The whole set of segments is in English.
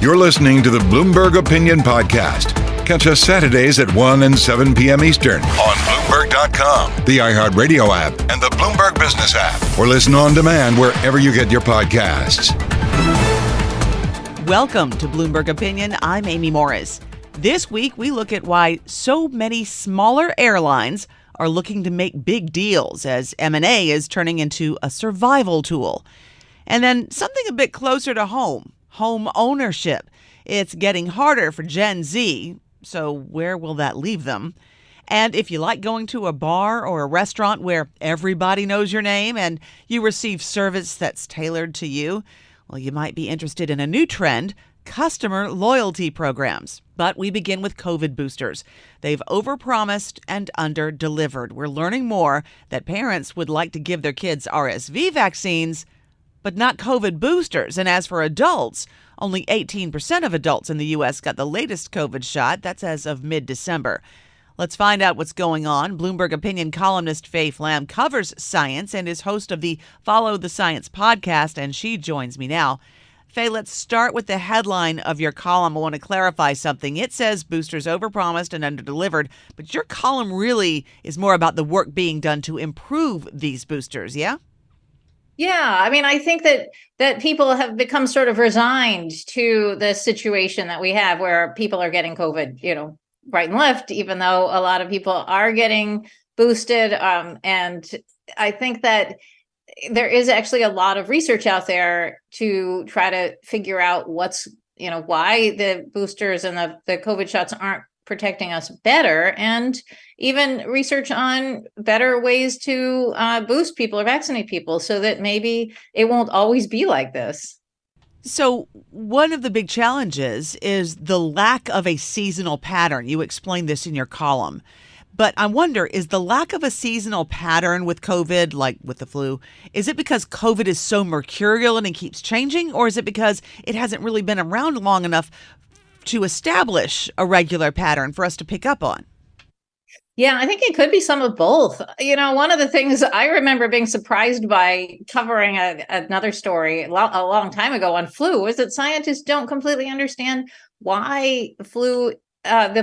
You're listening to the Bloomberg Opinion Podcast. Catch us Saturdays at 1 and 7 p.m. Eastern on Bloomberg.com, the iHeartRadio app, and the Bloomberg Business app, or listen on demand wherever you get your podcasts. Welcome to Bloomberg Opinion. I'm Amy Morris. This week, we look at why so many smaller airlines are looking to make big deals as M&A is turning into a survival tool. And then something a bit closer to home ownership. It's getting harder for Gen Z, so where will that leave them? And if you like going to a bar or a restaurant where everybody knows your name and you receive service that's tailored to you, well, you might be interested in a new trend, customer loyalty programs. But we begin with COVID boosters. They've overpromised and under-delivered. We're learning more that parents would like to give their kids RSV vaccines, but not COVID boosters. And as for adults, only 18% of adults in the U.S. got the latest COVID shot. That's as of mid-December. Let's find out what's going on. Bloomberg Opinion columnist FD Flam covers science and is host of the Follow the Science podcast, and she joins me now. Faye, let's start with the headline of your column. I want to clarify something. It says boosters overpromised and underdelivered, but your column really is more about the work being done to improve these boosters, yeah? Yeah, I mean, I think that people have become sort of resigned to the situation that we have where people are getting COVID, right and left, even though a lot of people are getting boosted. And I think that there is actually a lot of research out there to try to figure out why the boosters and the COVID shots aren't protecting us better, and even research on better ways to boost people or vaccinate people so that maybe it won't always be like this. So one of the big challenges is the lack of a seasonal pattern. You explained this in your column. But I wonder, is the lack of a seasonal pattern with COVID, like with the flu, is it because COVID is so mercurial and it keeps changing? Or is it because it hasn't really been around long enough to establish a regular pattern for us to pick up on? Yeah, I think it could be some of both. One of the things I remember being surprised by covering another story a long time ago on flu was that scientists don't completely understand why the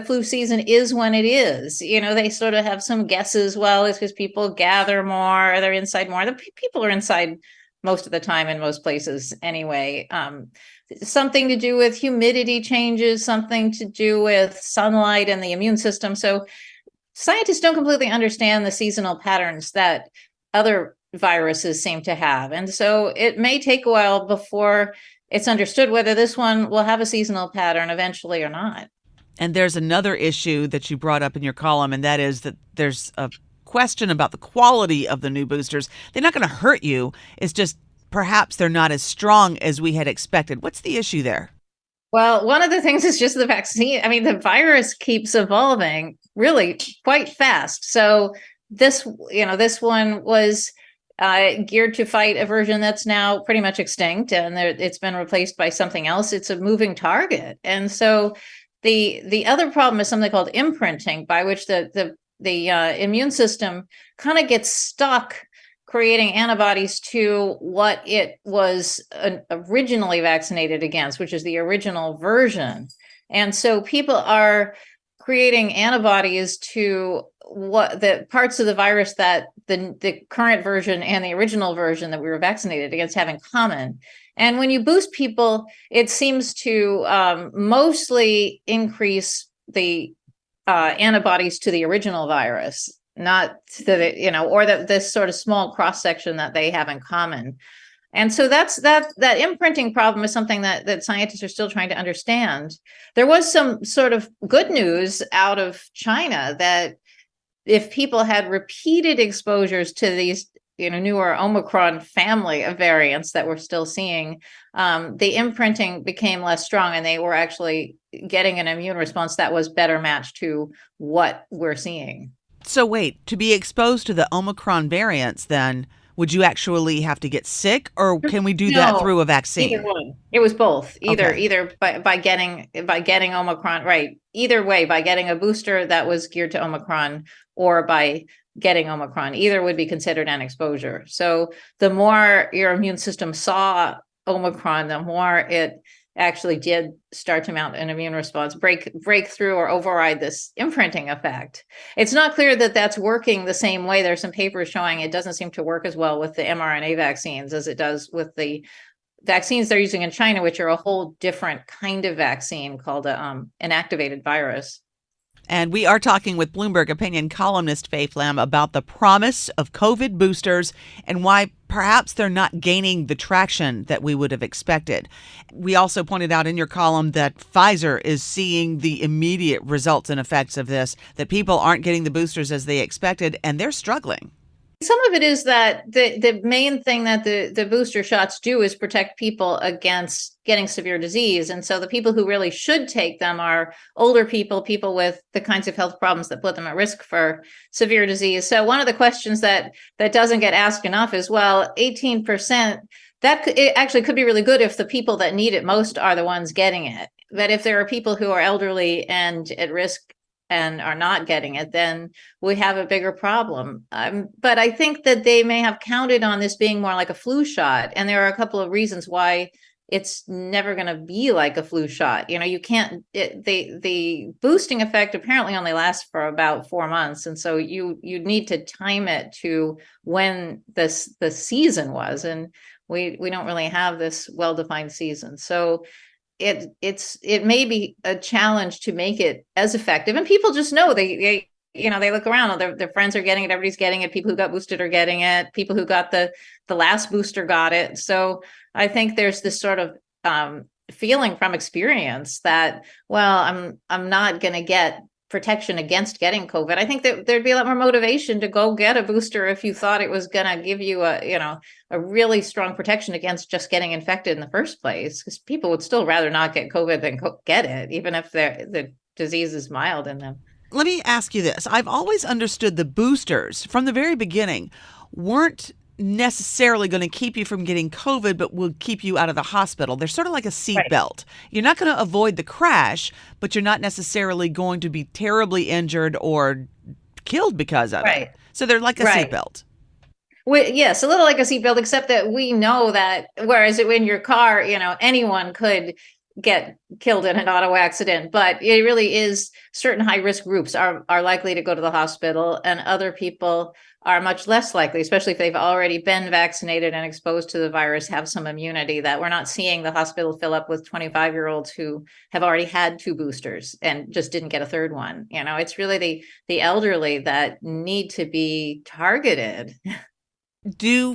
flu season is when it is. They sort of have some guesses. Well, it's because people gather more, they're inside more. The people are inside most of the time in most places anyway. Something to do with humidity changes, something to do with sunlight and the immune system. So scientists don't completely understand the seasonal patterns that other viruses seem to have. And so it may take a while before it's understood whether this one will have a seasonal pattern eventually or not. And there's another issue that you brought up in your column, and that is that there's a question about the quality of the new boosters. They're not going to hurt you. It's just perhaps they're not as strong as we had expected. What's the issue there? Well, one of the things is just the vaccine. I mean, the virus keeps evolving really quite fast. So this one was geared to fight a version that's now pretty much extinct, and it's been replaced by something else. It's a moving target. And so the other problem is something called imprinting, by which the immune system kind of gets stuck creating antibodies to what it was originally vaccinated against, which is the original version. And so people are creating antibodies to what the parts of the virus that the current version and the original version that we were vaccinated against have in common. And when you boost people, it seems to mostly increase the antibodies to the original virus, not to this sort of small cross section that they have in common. And so that imprinting problem is something that scientists are still trying to understand. There was some sort of good news out of China that if people had repeated exposures to these newer Omicron family of variants that we're still seeing, the imprinting became less strong, and they were actually getting an immune response that was better matched to what we're seeing. So wait, to be exposed to the Omicron variants, then would you actually have to get sick, or can we do that through a vaccine? Either one. It was both. Okay. Either by getting Omicron, right? Either way, by getting a booster that was geared to Omicron, or by getting Omicron, either would be considered an exposure. So the more your immune system saw Omicron, the more it actually did start to mount an immune response, break through or override this imprinting effect. It's not clear that that's working the same way. There's some papers showing it doesn't seem to work as well with the mRNA vaccines as it does with the vaccines they're using in China, which are a whole different kind of vaccine called an inactivated virus. And we are talking with Bloomberg Opinion columnist FD Flam about the promise of COVID boosters and why perhaps they're not gaining the traction that we would have expected. We also pointed out in your column that Pfizer is seeing the immediate results and effects of this, that people aren't getting the boosters as they expected, and they're struggling. Some of it is that the main thing that the booster shots do is protect people against getting severe disease. And so the people who really should take them are older people, people with the kinds of health problems that put them at risk for severe disease. So one of the questions that doesn't get asked enough is, well, 18%, it actually could be really good if the people that need it most are the ones getting it. But if there are people who are elderly and at risk and are not getting it, then we have a bigger problem. But I think that they may have counted on this being more like a flu shot. And there are a couple of reasons why it's never going to be like a flu shot. You know, you can't, the boosting effect apparently only lasts for about 4 months. And so you need to time it to when the season was. And we don't really have this well-defined season. So it may be a challenge to make it as effective, and people just know they look around, their friends are getting it, everybody's getting it, people who got boosted are getting it, people who got the last booster got it. So I think there's this sort of feeling from experience that, well, I'm not going to get protection against getting COVID. I think that there'd be a lot more motivation to go get a booster if you thought it was going to give you a really strong protection against just getting infected in the first place, because people would still rather not get COVID than get it, even if the disease is mild in them. Let me ask you this. I've always understood the boosters from the very beginning weren't necessarily going to keep you from getting COVID, but will keep you out of the hospital. They're sort of like a seat belt. You're not going to avoid the crash, but you're not necessarily going to be terribly injured or killed because of it. So they're like a seat belt. Yes, a little like a seatbelt, except that we know that whereas in your car, anyone could get killed in an auto accident, but it really is certain high risk groups are likely to go to the hospital, and other people are much less likely, especially if they've already been vaccinated and exposed to the virus, have some immunity. That we're not seeing the hospital fill up with 25-year-olds who have already had 2 boosters and just didn't get a third one. It's really the elderly that need to be targeted.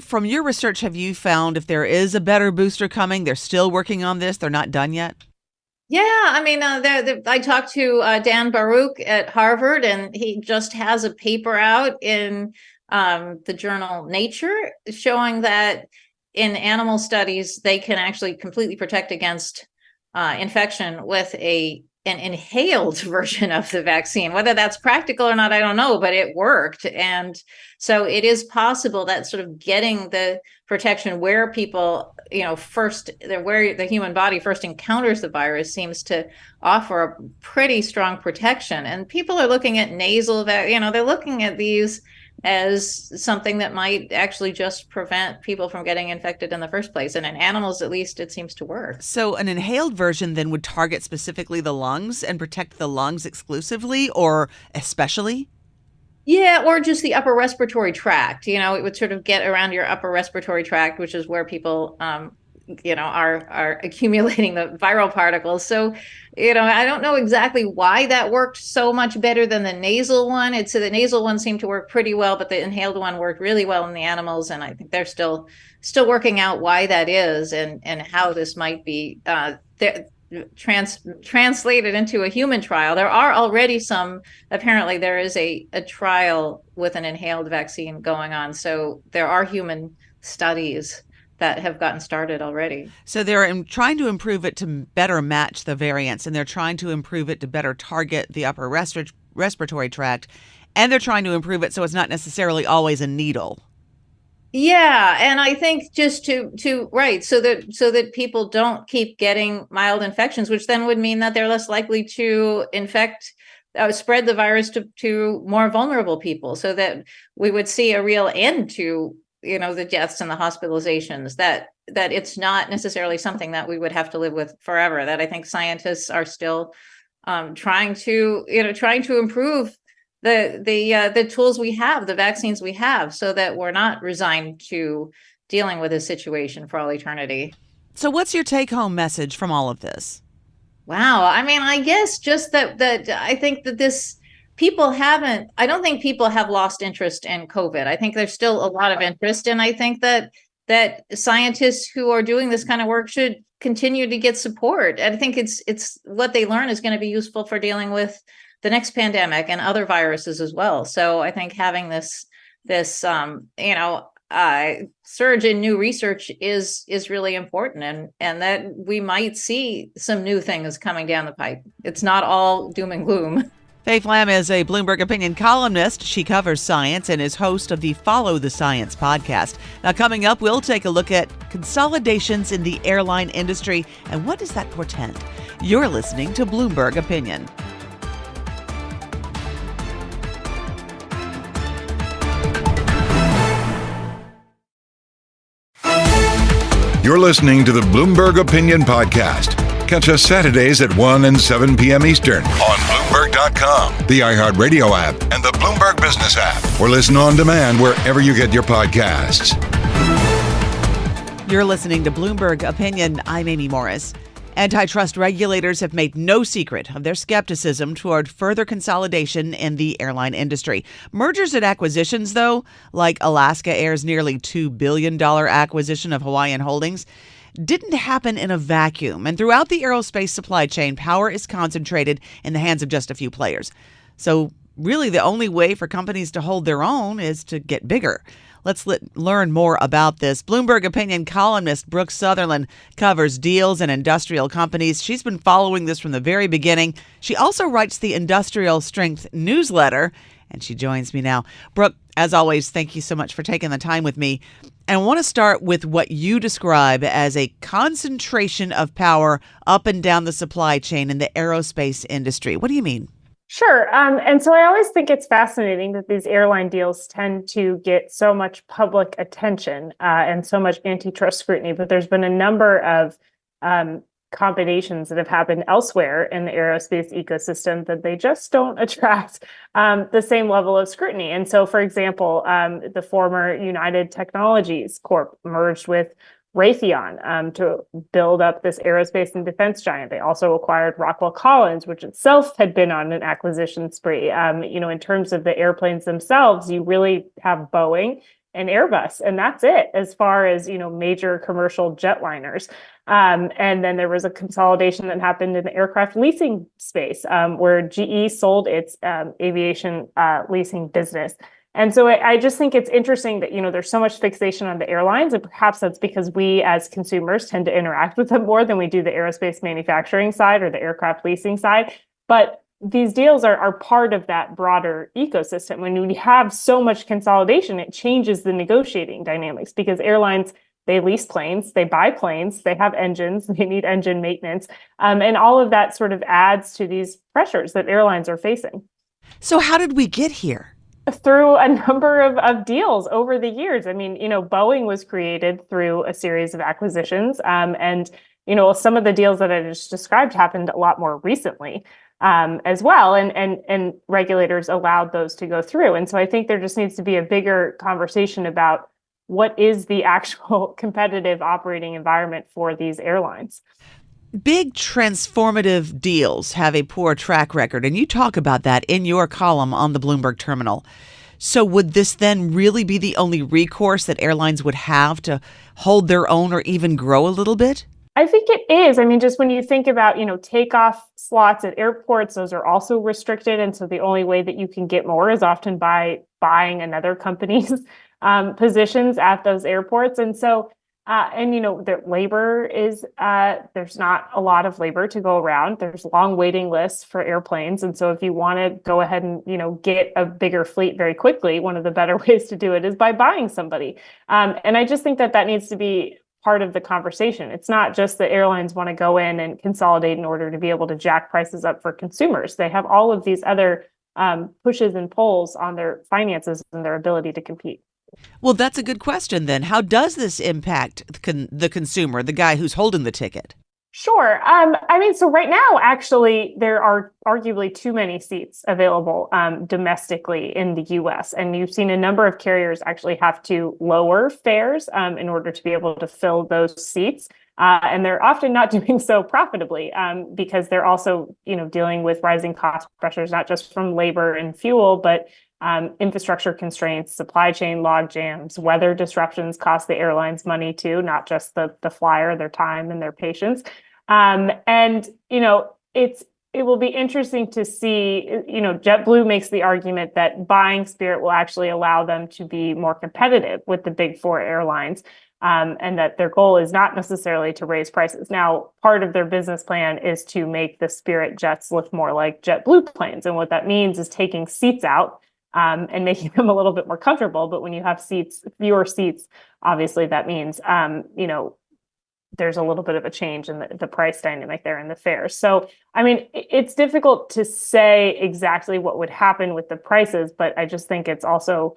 From your research, have you found if there is a better booster coming? They're still working on this. They're not done yet. Yeah, I mean, I talked to Dan Baruch at Harvard, and he just has a paper out in the journal Nature showing that in animal studies, they can actually completely protect against infection with an inhaled version of the vaccine. Whether that's practical or not, I don't know, but it worked. And so it is possible that sort of getting the protection where people, where the human body first encounters the virus seems to offer a pretty strong protection. And people are looking at nasal, they're looking at these as something that might actually just prevent people from getting infected in the first place. And in animals, at least, it seems to work. So an inhaled version then would target specifically the lungs and protect the lungs exclusively or especially? Yeah, or just the upper respiratory tract. It would sort of get around your upper respiratory tract, which is where people are accumulating the viral particles. So, I don't know exactly why that worked so much better than the nasal one. The nasal one seemed to work pretty well, but the inhaled one worked really well in the animals. And I think they're still working out why that is and how this might be translated into a human trial. There are already apparently there is a trial with an inhaled vaccine going on. So there are human studies that have gotten started already. So they're trying to improve it to better match the variants, and they're trying to improve it to better target the upper respiratory tract, and they're trying to improve it so it's not necessarily always a needle. Yeah, and I think just so that people don't keep getting mild infections, which then would mean that they're less likely to spread the virus to more vulnerable people, so that we would see a real end to the deaths and the hospitalizations, that that it's not necessarily something that we would have to live with forever. That I think scientists are still trying to improve the tools we have, the vaccines we have, so that we're not resigned to dealing with this situation for all eternity. So what's your take-home message from all of this? Wow. I mean, I guess just that I think that I don't think people have lost interest in COVID. I think there's still a lot of interest. And I think that scientists who are doing this kind of work should continue to get support. I think it's what they learn is going to be useful for dealing with the next pandemic and other viruses as well. So I think having this surge in new research is really important, and that we might see some new things coming down the pipe. It's not all doom and gloom. FD Flam is a Bloomberg Opinion columnist. She covers science and is host of the Follow the Science podcast. Now, coming up, we'll take a look at consolidations in the airline industry and what does that portend. You're listening to Bloomberg Opinion. You're listening to the Bloomberg Opinion podcast. Catch us Saturdays at 1 and 7 p.m. Eastern on Bloomberg.com, the iHeartRadio app, and the Bloomberg Business app, or listen on demand wherever you get your podcasts. You're listening to Bloomberg Opinion. I'm Amy Morris. Antitrust regulators have made no secret of their skepticism toward further consolidation in the airline industry. Mergers and acquisitions, though, like Alaska Air's nearly $2 billion acquisition of Hawaiian Holdings, didn't happen in a vacuum. And throughout the aerospace supply chain, power is concentrated in the hands of just a few players. So really, the only way for companies to hold their own is to get bigger. Let's learn more about this. Bloomberg Opinion columnist Brooke Sutherland covers deals and industrial companies. She's been following this from the very beginning. She also writes the Industrial Strength newsletter, and she joins me now. Brooke, as always, thank you so much for taking the time with me. And I want to start with what you describe as a concentration of power up and down the supply chain in the aerospace industry. What do you mean? Sure. And so I always think it's fascinating that these airline deals tend to get so much public attention and so much antitrust scrutiny. But there's been a number of combinations that have happened elsewhere in the aerospace ecosystem that they just don't attract the same level of scrutiny. And so, for example, the former United Technologies Corp merged with Raytheon to build up this aerospace and defense giant. They also acquired Rockwell Collins, which itself had been on an acquisition spree. In terms of the airplanes themselves, you really have Boeing and Airbus, and that's it as far as, major commercial jetliners. And then there was a consolidation that happened in the aircraft leasing space, where GE sold its aviation leasing business. And so I just think it's interesting that, there's so much fixation on the airlines, and perhaps that's because we as consumers tend to interact with them more than we do the aerospace manufacturing side or the aircraft leasing side. But these deals are part of that broader ecosystem. When we have so much consolidation, it changes the negotiating dynamics because airlines, they lease planes, they buy planes, they have engines, they need engine maintenance. And all of that sort of adds to these pressures that airlines are facing. So how did we get here? Through a number of deals over the years. I mean, Boeing was created through a series of acquisitions. And some of the deals that I just described happened a lot more recently as well. And regulators allowed those to go through. And so I think there just needs to be a bigger conversation about what is the actual competitive operating environment for these airlines. Big transformative deals have a poor track record, and you talk about that in your column on the Bloomberg Terminal. So would this then really be the only recourse that airlines would have to hold their own or even grow a little bit? I think it is. I mean, just when you think about, takeoff slots at airports, those are also restricted. And so the only way that you can get more is often by buying another company's positions at those airports. And so the labor is, there's not a lot of labor to go around. There's long waiting lists for airplanes. And so if you want to go ahead and, get a bigger fleet very quickly, one of the better ways to do it is by buying somebody. And I just think that needs to be part of the conversation. It's not just that airlines want to go in and consolidate in order to be able to jack prices up for consumers. They have all of these other pushes and pulls on their finances and their ability to compete. Well, that's a good question then. How does this impact the consumer, the guy who's holding the ticket? Sure. So right now, actually, there are arguably too many seats available domestically in the US. And you've seen a number of carriers actually have to lower fares in order to be able to fill those seats. And they're often not doing so profitably because they're also, dealing with rising cost pressures, not just from labor and fuel, but infrastructure constraints, supply chain log jams, weather disruptions cost the airlines money too, not just the flyer, their time and their patience. It will be interesting to see, JetBlue makes the argument that buying Spirit will actually allow them to be more competitive with the big four airlines. And that their goal is not necessarily to raise prices. Now, part of their business plan is to make the Spirit jets look more like JetBlue planes. And what that means is taking seats out and making them a little bit more comfortable. But when you have fewer seats, obviously that means, there's a little bit of a change in the price dynamic there in the fares. So, it's difficult to say exactly what would happen with the prices, but I just think it's also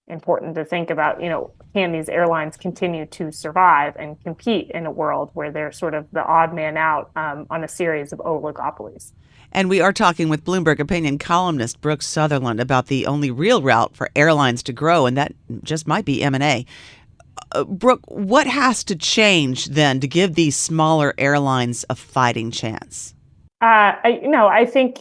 important to think about, can these airlines continue to survive and compete in a world where they're sort of the odd man out on a series of oligopolies? And we are talking with Bloomberg Opinion columnist Brooke Sutherland about the only real route for airlines to grow, and that just might be M&A. Brooke, what has to change then to give these smaller airlines a fighting chance? I think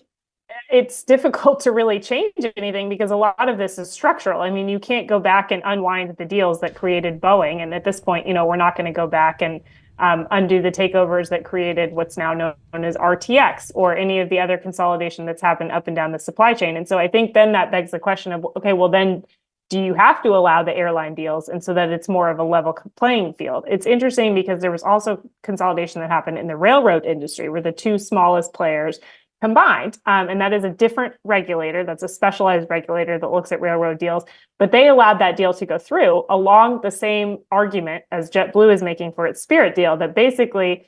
it's difficult to really change anything because a lot of this is structural. You can't go back and unwind the deals that created Boeing. And at this point, we're not going to go back and undo the takeovers that created what's now known as RTX or any of the other consolidation that's happened up and down the supply chain. And so I think then that begs the question of, okay, well, then do you have to allow the airline deals and so that it's more of a level playing field? It's interesting because there was also consolidation that happened in the railroad industry where the two smallest players combined. And that is a different regulator. That's a specialized regulator that looks at railroad deals. But they allowed that deal to go through along the same argument as JetBlue is making for its Spirit deal, that basically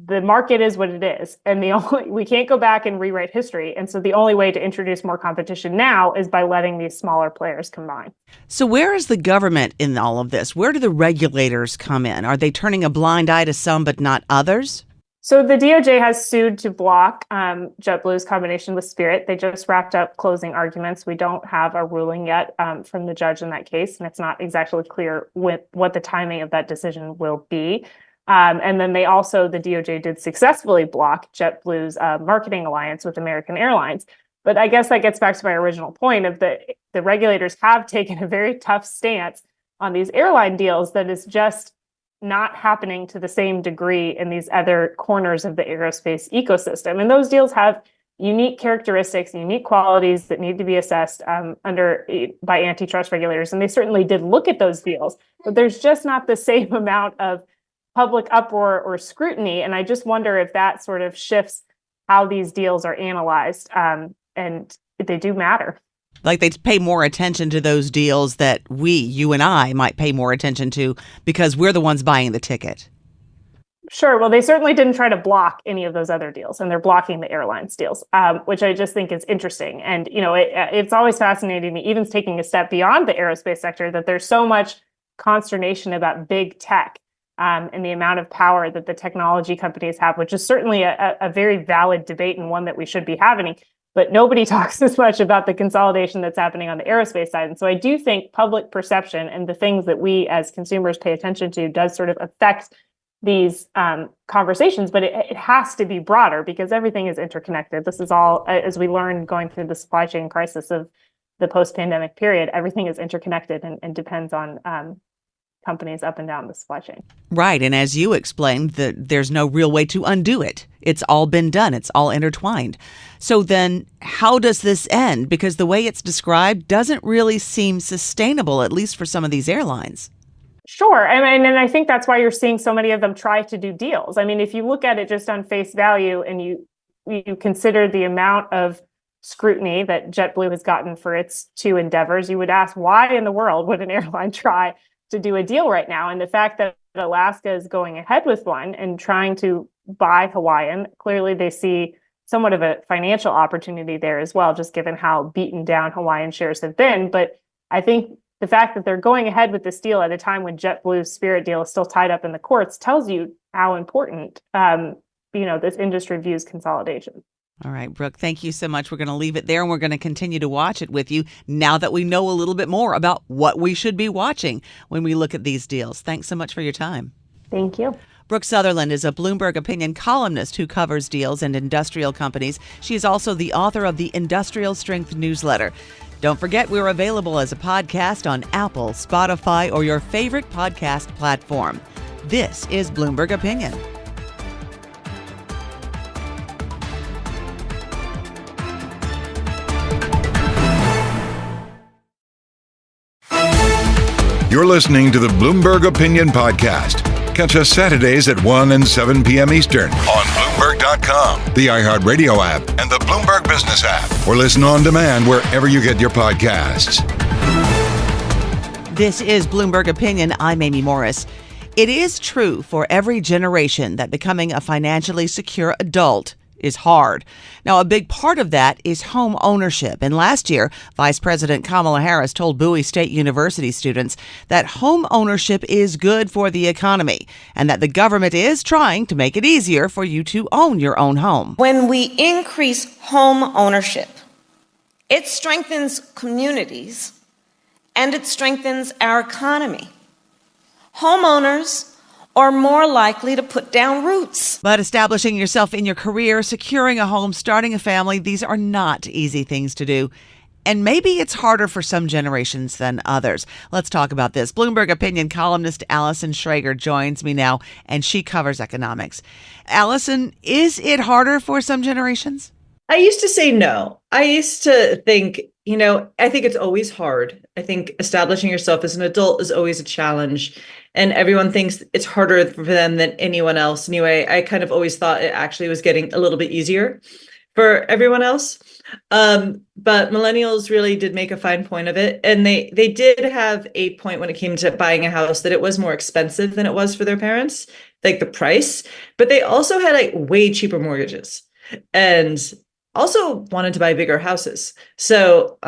the market is what it is. And we can't go back and rewrite history. And so the only way to introduce more competition now is by letting these smaller players combine. So where is the government in all of this? Where do the regulators come in? Are they turning a blind eye to some but not others? So the DOJ has sued to block JetBlue's combination with Spirit. They just wrapped up closing arguments. We don't have a ruling yet from the judge in that case, and it's not exactly clear what the timing of that decision will be. And then the DOJ did successfully block JetBlue's marketing alliance with American Airlines. But I guess that gets back to my original point of the regulators have taken a very tough stance on these airline deals that is just not happening to the same degree in these other corners of the aerospace ecosystem. And those deals have unique characteristics, unique qualities that need to be assessed by antitrust regulators. And they certainly did look at those deals, but there's just not the same amount of public uproar or scrutiny. And I just wonder if that sort of shifts how these deals are analyzed. And they do matter. Like they pay more attention to those deals that you and I might pay more attention to because we're the ones buying the ticket. Sure. Well, they certainly didn't try to block any of those other deals, and they're blocking the airlines deals, which I just think is interesting. And, it's always fascinating to me, even taking a step beyond the aerospace sector, that there's so much consternation about big tech and the amount of power that the technology companies have, which is certainly a very valid debate and one that we should be having. But nobody talks as much about the consolidation that's happening on the aerospace side. And so I do think public perception and the things that we as consumers pay attention to does sort of affect these conversations, but it has to be broader because everything is interconnected. This is all, as we learned going through the supply chain crisis of the post-pandemic period, everything is interconnected and depends on companies up and down the supply chain. Right. And as you explained, there's no real way to undo it. It's all been done. It's all intertwined. So then how does this end? Because the way it's described doesn't really seem sustainable, at least for some of these airlines. Sure. And I think that's why you're seeing so many of them try to do deals. If you look at it just on face value and you consider the amount of scrutiny that JetBlue has gotten for its two endeavors, you would ask, why in the world would an airline try to do a deal right now? And the fact that Alaska is going ahead with one and trying to buy Hawaiian, clearly they see somewhat of a financial opportunity there as well, just given how beaten down Hawaiian shares have been. But I think the fact that they're going ahead with this deal at a time when JetBlue's Spirit deal is still tied up in the courts tells you how important, this industry views consolidation. All right, Brooke, thank you so much. We're going to leave it there, and we're going to continue to watch it with you now that we know a little bit more about what we should be watching when we look at these deals. Thanks so much for your time. Thank you. Brooke Sutherland is a Bloomberg Opinion columnist who covers deals and industrial companies. She is also the author of the Industrial Strength newsletter. Don't forget, we're available as a podcast on Apple, Spotify, or your favorite podcast platform. This is Bloomberg Opinion. You're listening to the Bloomberg Opinion Podcast. Catch us Saturdays at 1 and 7 p.m. Eastern on Bloomberg.com, the iHeartRadio app, and the Bloomberg Business app, or listen on demand wherever you get your podcasts. This is Bloomberg Opinion. I'm Amy Morris. It is true for every generation that becoming a financially secure adult is hard. Now, a big part of that is home ownership. And last year, Vice President Kamala Harris told Bowie State University students that home ownership is good for the economy and that the government is trying to make it easier for you to own your own home. When we increase home ownership, it strengthens communities and it strengthens our economy. Homeowners are more likely to put down roots. But establishing yourself in your career, securing a home, starting a family, these are not easy things to do. And maybe it's harder for some generations than others. Let's talk about this. Bloomberg Opinion columnist Allison Schrager joins me now, and she covers economics. Allison, is it harder for some generations? I used to say no. I used to think, I think it's always hard. I think establishing yourself as an adult is always a challenge. And everyone thinks it's harder for them than anyone else. Anyway, I kind of always thought it actually was getting a little bit easier for everyone else. But millennials really did make a fine point of it. And they did have a point when it came to buying a house that it was more expensive than it was for their parents, like the price. But they also had way cheaper mortgages and also wanted to buy bigger houses. So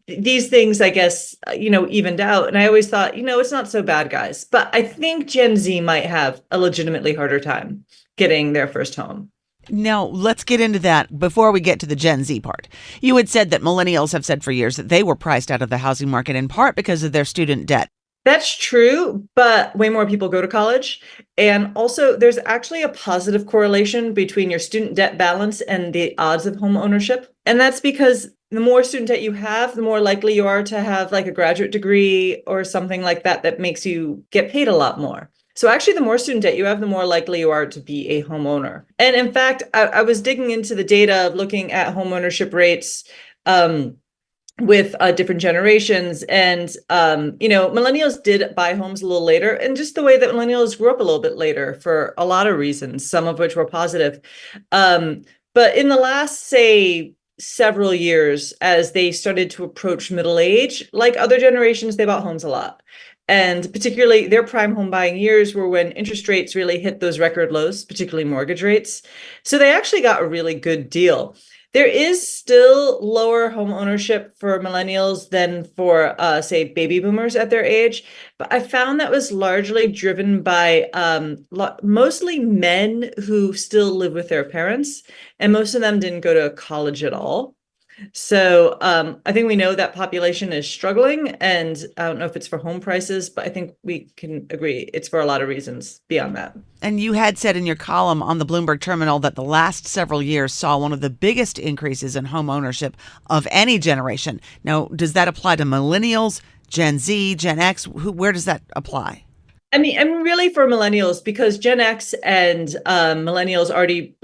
these things, I guess, evened out. And I always thought, it's not so bad, guys. But I think Gen Z might have a legitimately harder time getting their first home. Now, let's get into that before we get to the Gen Z part. You had said that millennials have said for years that they were priced out of the housing market in part because of their student debt. That's true, but way more people go to college. And also, there's actually a positive correlation between your student debt balance and the odds of home ownership. And that's because the more student debt you have, the more likely you are to have a graduate degree or something like that that makes you get paid a lot more. So actually, the more student debt you have, the more likely you are to be a homeowner. And in fact, I was digging into the data of looking at home ownership rates with different generations. And, millennials did buy homes a little later, and just the way that millennials grew up a little bit later for a lot of reasons, some of which were positive. But in the last, say, several years, as they started to approach middle age, like other generations, they bought homes a lot. And particularly their prime home buying years were when interest rates really hit those record lows, particularly mortgage rates. So they actually got a really good deal. There is still lower home ownership for millennials than for, say, baby boomers at their age. But I found that was largely driven by mostly men who still live with their parents. And most of them didn't go to college at all. So I think we know that population is struggling. And I don't know if it's for home prices, but I think we can agree it's for a lot of reasons beyond that. And you had said in your column on the Bloomberg Terminal that the last several years saw one of the biggest increases in home ownership of any generation. Now, does that apply to millennials, Gen Z, Gen X? Where does that apply? I mean, really for millennials, because Gen X and millennials already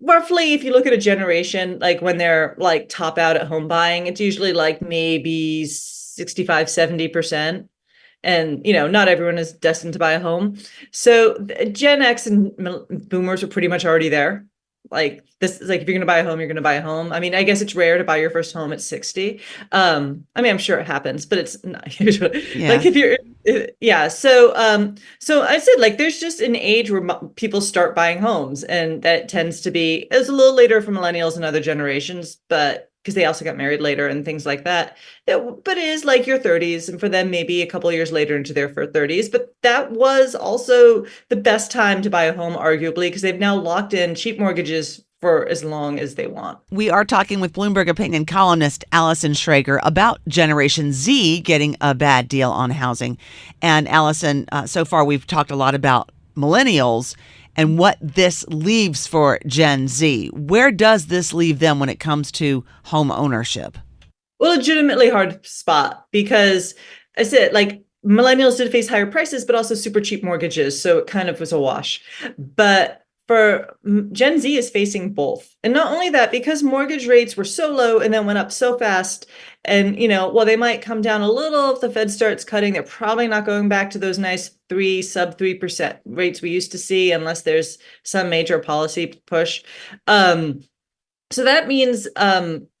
roughly, if you look at a generation, when they're top out at home buying, it's usually maybe 65, 70%. And, not everyone is destined to buy a home. So Gen X and boomers are pretty much already there. This is if you're going to buy a home, you're going to buy a home. I mean, I guess it's rare to buy your first home at 60. I'm sure it happens, but it's not usually if you're, yeah. So I said, there's just an age where people start buying homes, and that tends to be, it's a little later for millennials and other generations, but because they also got married later and things like that. But it is like your 30s, and for them, maybe a couple of years later into their 30s. But that was also the best time to buy a home, arguably, because they've now locked in cheap mortgages for as long as they want. We are talking with Bloomberg Opinion columnist Allison Schrager about Generation Z getting a bad deal on housing. And Allison, so far we've talked a lot about millennials and what this leaves for Gen Z. Where does this leave them when it comes to home ownership? Well, legitimately hard spot, because I said, like, millennials did face higher prices, but also super cheap mortgages. So it kind of was a wash. But for Gen Z is facing both. And not only that, because mortgage rates were so low and then went up so fast. And, while they might come down a little if the Fed starts cutting, they're probably not going back to those nice sub 3% rates we used to see unless there's some major policy push. So that means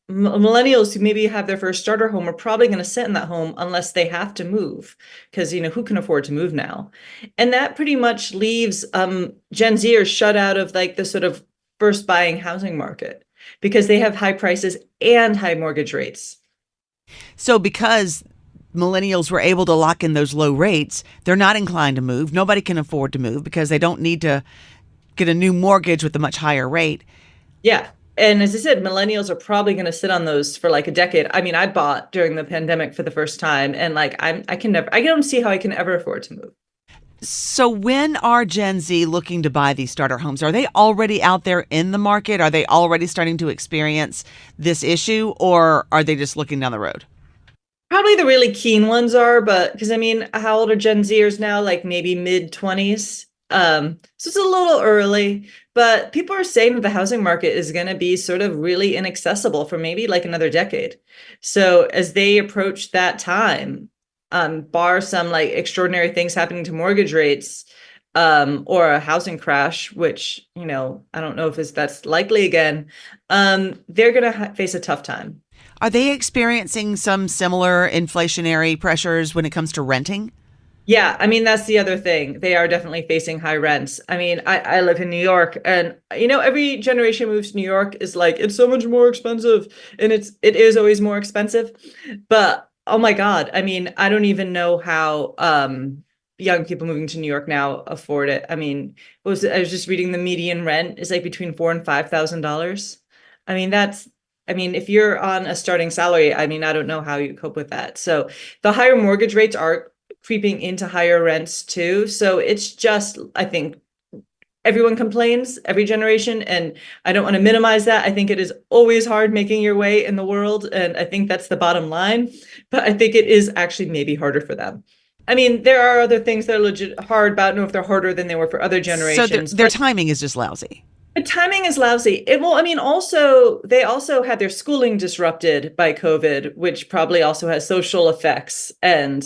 millennials who maybe have their first starter home are probably going to sit in that home unless they have to move, because who can afford to move now? And that pretty much leaves Gen Zers shut out of like the sort of first buying housing market, because they have high prices and high mortgage rates. So because millennials were able to lock in those low rates, they're not inclined to move. Nobody can afford to move because they don't need to get a new mortgage with a much higher rate. Yeah. And as I said, millennials are probably going to sit on those for like a decade. I mean, I bought during the pandemic for the first time, and like I don't see how I can ever afford to move. So when are Gen Z looking to buy these starter homes? Are they already out there in the market? Are they already starting to experience this issue, or are they just looking down the road? Probably the really keen ones are, but because how old are Gen Zers now? Like maybe mid-20s. So it's a little early, but people are saying that the housing market is going to be sort of really inaccessible for maybe like another decade. So as they approach that time, bar some like extraordinary things happening to mortgage rates, or a housing crash, which, I don't know if that's likely again, they're going to face a tough time. Are they experiencing some similar inflationary pressures when it comes to renting? Yeah, that's the other thing. They are definitely facing high rents. I live in New York, and every generation moves to New York is like, it's so much more expensive, and it is always more expensive. But oh my God, I don't even know how young people moving to New York now afford it. I was just reading the median rent is like between $4,000 and $5,000. If you're on a starting salary, I don't know how you cope with that. So the higher mortgage rates are creeping into higher rents too. So it's just, I think everyone complains, every generation, and I don't want to minimize that. I think it is always hard making your way in the world, and I think that's the bottom line. But I think it is actually maybe harder for them. There are other things that are legit hard, but I don't know if they're harder than they were for other generations. So their timing is just lousy. The timing is lousy. Also, they also had their schooling disrupted by COVID, which probably also has social effects, and,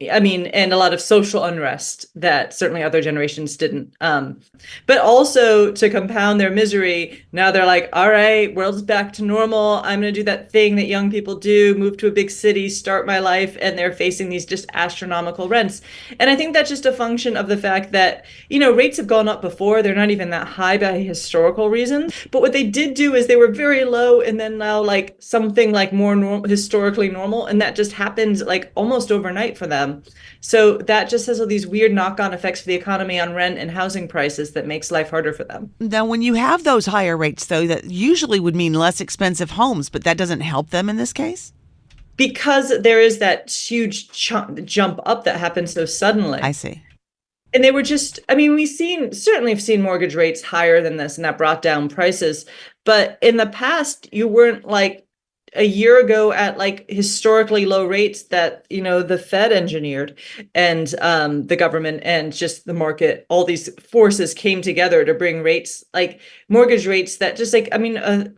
and a lot of social unrest that certainly other generations didn't. But also to compound their misery, now they're like, all right, world's back to normal. I'm going to do that thing that young people do, move to a big city, start my life. And they're facing these just astronomical rents. And I think that's just a function of the fact that, rates have gone up before. They're not even that high by historical reasons. But what they did do is they were very low, and then now like something like more historically normal. And that just happened like almost overnight for them. So that just has all these weird knock-on effects for the economy on rent and housing prices that makes life harder for them. Now, when you have those higher rates, though, that usually would mean less expensive homes, but that doesn't help them in this case? Because there is that huge jump up that happens so suddenly. I see. And they were just, certainly have seen mortgage rates higher than this, and that brought down prices. But in the past, you weren't like a year ago at like historically low rates that, the Fed engineered, and the government and just the market, all these forces came together to bring rates, like mortgage rates that just like, a 2.5%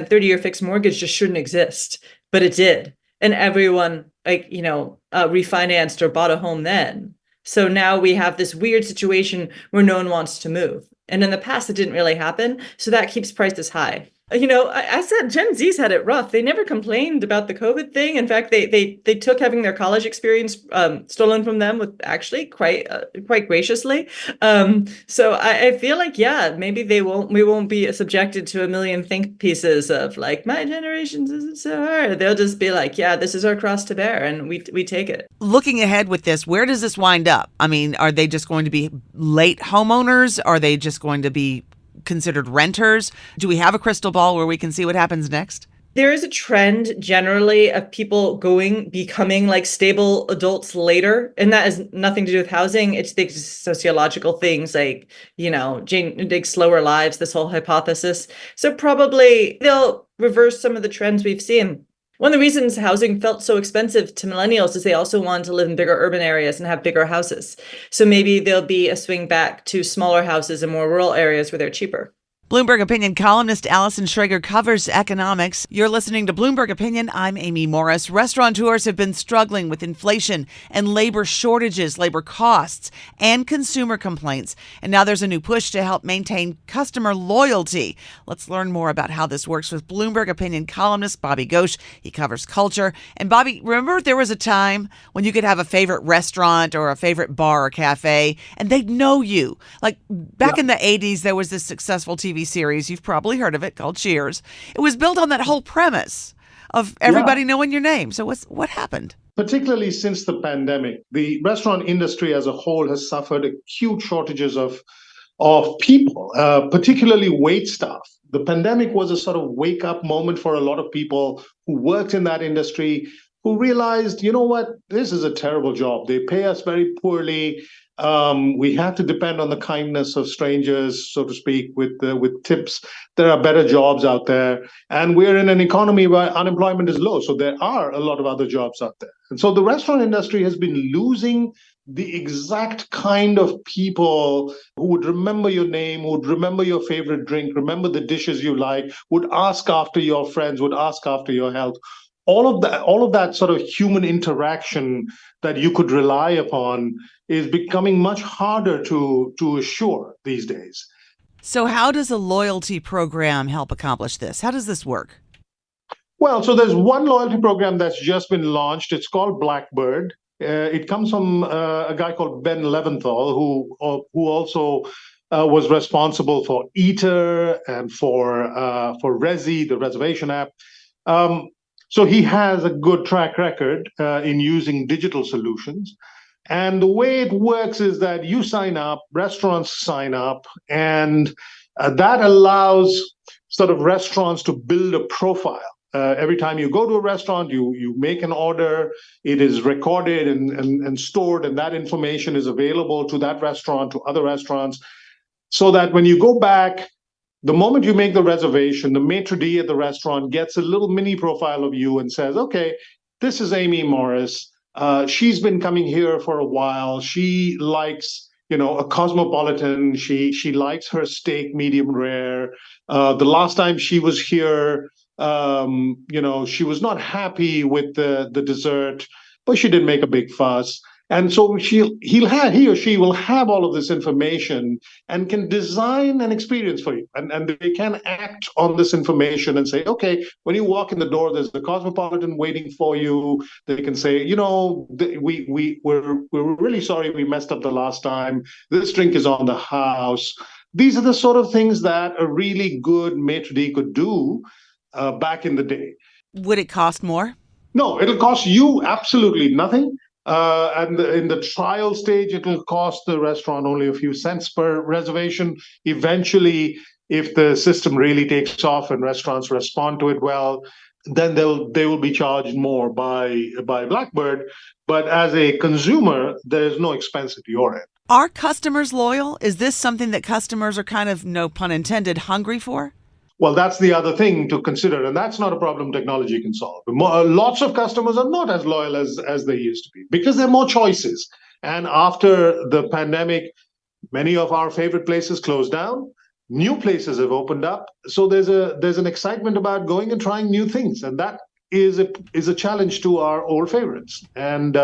30-year fixed mortgage just shouldn't exist, but it did. And everyone refinanced or bought a home then. So now we have this weird situation where no one wants to move. And in the past, it didn't really happen. So that keeps prices high. I said Gen Z's had it rough. They never complained about the COVID thing. In fact, they took having their college experience stolen from them with actually quite graciously. So I feel like, yeah, maybe we won't be subjected to a million think pieces of like, my generation's isn't so hard. They'll just be like, yeah, this is our cross to bear, and we take it. Looking ahead with this, where does this wind up? I mean, are they just going to be late homeowners? Are they just going to be considered renters? Do we have a crystal ball where we can see what happens next? There is a trend generally of people becoming like stable adults later. And that has nothing to do with housing. It's the sociological things like, slower lives, this whole hypothesis. So probably they'll reverse some of the trends we've seen. One of the reasons housing felt so expensive to millennials is they also wanted to live in bigger urban areas and have bigger houses. So maybe there'll be a swing back to smaller houses in more rural areas where they're cheaper. Bloomberg Opinion columnist Allison Schrager covers economics. You're listening to Bloomberg Opinion. I'm Amy Morris. Restaurateurs have been struggling with inflation and labor shortages, labor costs, and consumer complaints. And now there's a new push to help maintain customer loyalty. Let's learn more about how this works with Bloomberg Opinion columnist Bobby Ghosh. He covers culture. And Bobby, remember there was a time when you could have a favorite restaurant or a favorite bar or cafe, and they'd know you. Like back in the 80s, there was this successful TV series, you've probably heard of it, called Cheers. It was built on that whole premise of everybody knowing your name. So what happened? Particularly since the pandemic, the restaurant industry as a whole has suffered acute shortages of people, particularly wait staff. The pandemic was a sort of wake-up moment for a lot of people who worked in that industry, who realized, you know what, this is a terrible job. They pay us very poorly. We have to depend on the kindness of strangers, so to speak, with tips. There are better jobs out there. And we're in an economy where unemployment is low. So there are a lot of other jobs out there. And so the restaurant industry has been losing the exact kind of people who would remember your name, who would remember your favorite drink, remember the dishes you like, would ask after your friends, would ask after your health. All of that sort of human interaction that you could rely upon is becoming much harder to assure these days. So how does a loyalty program help accomplish this? How does this work? Well, so there's one loyalty program that's just been launched. It's called Blackbird. It comes from a guy called Ben Leventhal, who also was responsible for Eater and for Resi, the reservation app. So he has a good track record in using digital solutions. And the way it works is that you sign up, restaurants sign up, and that allows sort of restaurants to build a profile. Every time you go to a restaurant, you make an order, it is recorded and stored, and that information is available to that restaurant, to other restaurants, so that when you go back, the moment you make the reservation, the maitre d' at the restaurant gets a little mini profile of you and says, okay, this is Amy Morris. She's been coming here for a while. She likes, a cosmopolitan. She likes her steak medium rare. The last time she was here, she was not happy with the dessert, but she didn't make a big fuss. And so he or she will have all of this information and can design an experience for you. And they can act on this information and say, okay, when you walk in the door, there's the cosmopolitan waiting for you. They can say, we're really sorry we messed up the last time. This drink is on the house. These are the sort of things that a really good maitre d' could do back in the day. Would it cost more? No, it'll cost you absolutely nothing. And in the trial stage, it'll cost the restaurant only a few cents per reservation. Eventually, if the system really takes off and restaurants respond to it well, then they will be charged more by Blackbird. But as a consumer, there's no expense at your end. Are customers loyal? Is this something that customers are kind of, no pun intended, hungry for? Well, that's the other thing to consider, and that's not a problem technology can solve. Lots of customers are not as loyal as they used to be because there are more choices. And after the pandemic, many of our favorite places closed down. New places have opened up. So there's an excitement about going and trying new things, and that is a challenge to our old favorites. And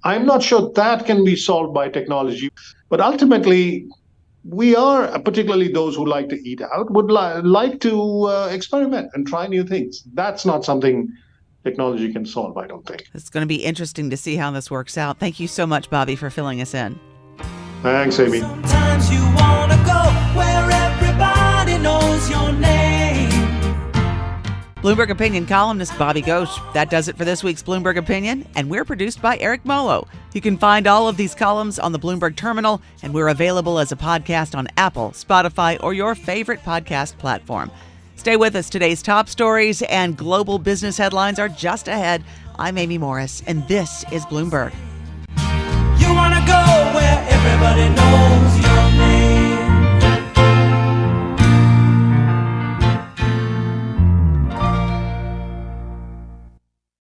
I'm not sure that can be solved by technology, but ultimately, we are, particularly those who like to eat out, would like to experiment and try new things. That's not something technology can solve, I don't think. It's going to be interesting to see how this works out. Thank you so much, Bobby, for filling us in. Thanks, Amy. Sometimes you wanna go where everybody knows your name. Bloomberg Opinion columnist Bobby Ghosh. That does it for this week's Bloomberg Opinion, and we're produced by Eric Molo. You can find all of these columns on the Bloomberg Terminal, and we're available as a podcast on Apple, Spotify, or your favorite podcast platform. Stay with us. Today's top stories and global business headlines are just ahead. I'm Amy Morris, and this is Bloomberg.